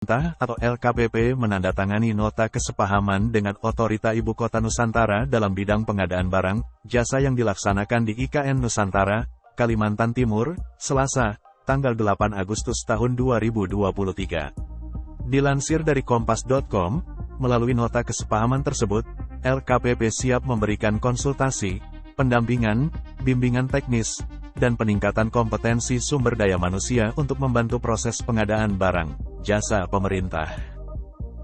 Pemerintah atau LKPP menandatangani nota kesepahaman dengan Otorita Ibu Kota Nusantara dalam bidang pengadaan barang, jasa yang dilaksanakan di IKN Nusantara, Kalimantan Timur, Selasa, tanggal 8 Agustus tahun 2023. Dilansir dari Kompas.com, melalui nota kesepahaman tersebut, LKPP siap memberikan konsultasi, pendampingan, bimbingan teknis, dan peningkatan kompetensi sumber daya manusia untuk membantu proses pengadaan barang, jasa pemerintah.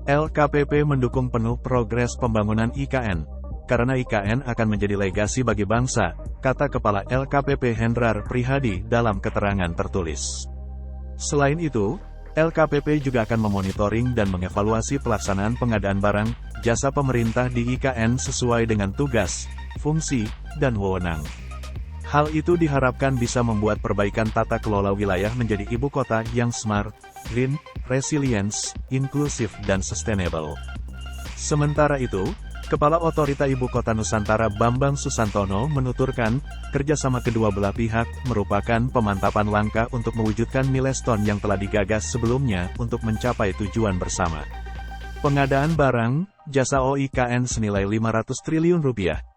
LKPP mendukung penuh progres pembangunan IKN, karena IKN akan menjadi legasi bagi bangsa, kata Kepala LKPP Hendrar Prihadi dalam keterangan tertulis. Selain itu, LKPP juga akan memonitoring dan mengevaluasi pelaksanaan pengadaan barang, jasa pemerintah di IKN sesuai dengan tugas, fungsi, dan wewenang. Hal itu diharapkan bisa membuat perbaikan tata kelola wilayah menjadi ibu kota yang smart, green, resilient, inklusif dan sustainable. Sementara itu, Kepala Otorita Ibu Kota Nusantara Bambang Susantono menuturkan, kerjasama kedua belah pihak merupakan pemantapan langkah untuk mewujudkan milestone yang telah digagas sebelumnya untuk mencapai tujuan bersama. Pengadaan barang, jasa OIKN senilai Rp500 triliun,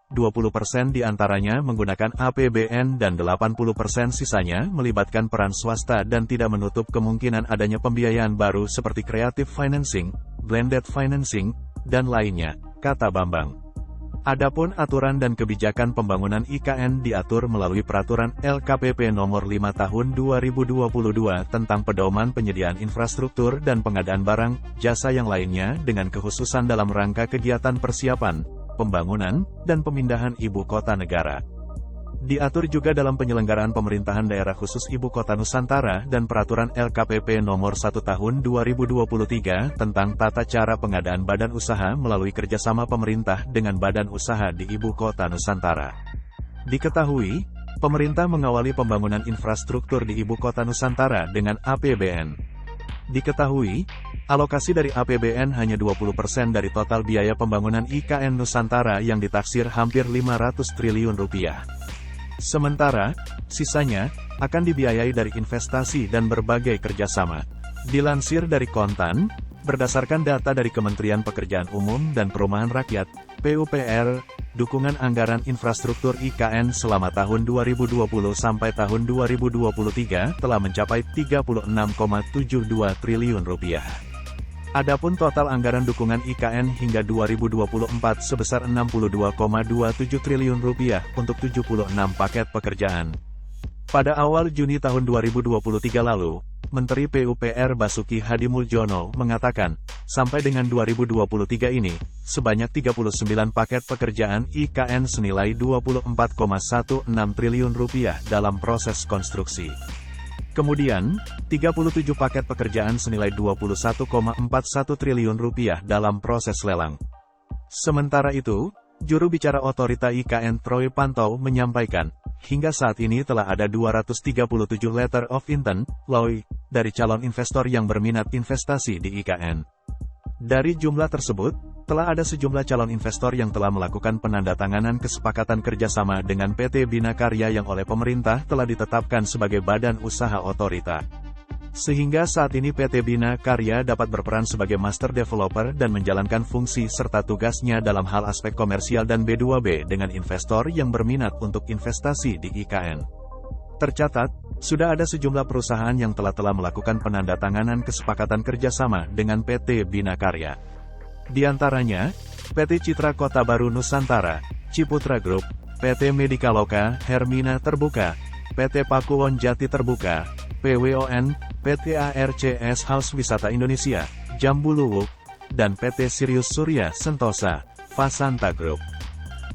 20% diantaranya menggunakan APBN dan 80% sisanya melibatkan peran swasta dan tidak menutup kemungkinan adanya pembiayaan baru seperti creative financing, blended financing, dan lainnya, kata Bambang. Adapun aturan dan kebijakan pembangunan IKN diatur melalui Peraturan LKPP Nomor 5 Tahun 2022 tentang pedoman penyediaan infrastruktur dan pengadaan barang, jasa yang lainnya dengan kekhususan dalam rangka kegiatan persiapan, pembangunan, dan pemindahan ibu kota negara. Diatur juga dalam penyelenggaraan pemerintahan daerah khusus Ibu Kota Nusantara dan Peraturan LKPP Nomor 1 Tahun 2023 tentang tata cara pengadaan badan usaha melalui kerjasama pemerintah dengan badan usaha di Ibu Kota Nusantara. Diketahui, pemerintah mengawali pembangunan infrastruktur di Ibu Kota Nusantara dengan APBN. Diketahui, alokasi dari APBN hanya 20% dari total biaya pembangunan IKN Nusantara yang ditaksir hampir Rp500 triliun. Sementara, sisanya akan dibiayai dari investasi dan berbagai kerjasama. Dilansir dari Kontan, berdasarkan data dari Kementerian Pekerjaan Umum dan Perumahan Rakyat, PUPR, dukungan anggaran infrastruktur IKN selama tahun 2020 sampai tahun 2023 telah mencapai Rp36,72 triliun. Adapun total anggaran dukungan IKN hingga 2024 sebesar Rp62,27 triliun untuk 76 paket pekerjaan. Pada awal Juni tahun 2023 lalu, Menteri PUPR Basuki Hadimuljono mengatakan, sampai dengan 2023 ini, sebanyak 39 paket pekerjaan IKN senilai Rp24,16 triliun dalam proses konstruksi. Kemudian, 37 paket pekerjaan senilai Rp21,41 triliun dalam proses lelang. Sementara itu, juru bicara Otorita IKN Troy Pantau menyampaikan, hingga saat ini telah ada 237 letter of intent, LOI, dari calon investor yang berminat investasi di IKN. Dari jumlah tersebut, telah ada sejumlah calon investor yang telah melakukan penandatanganan kesepakatan kerjasama dengan PT Bina Karya yang oleh pemerintah telah ditetapkan sebagai badan usaha otorita. Sehingga saat ini PT Bina Karya dapat berperan sebagai master developer dan menjalankan fungsi serta tugasnya dalam hal aspek komersial dan B2B dengan investor yang berminat untuk investasi di IKN. Tercatat, sudah ada sejumlah perusahaan yang telah melakukan penandatanganan kesepakatan kerjasama dengan PT Bina Karya. Di antaranya, PT Citra Kota Baru Nusantara, Ciputra Group, PT Medikaloka, Hermina Terbuka, PT Pakuwon Jati Terbuka, PWON, PT ARCS House Wisata Indonesia, Jambu Luwuk, dan PT Sirius Surya Sentosa, Fasanta Group.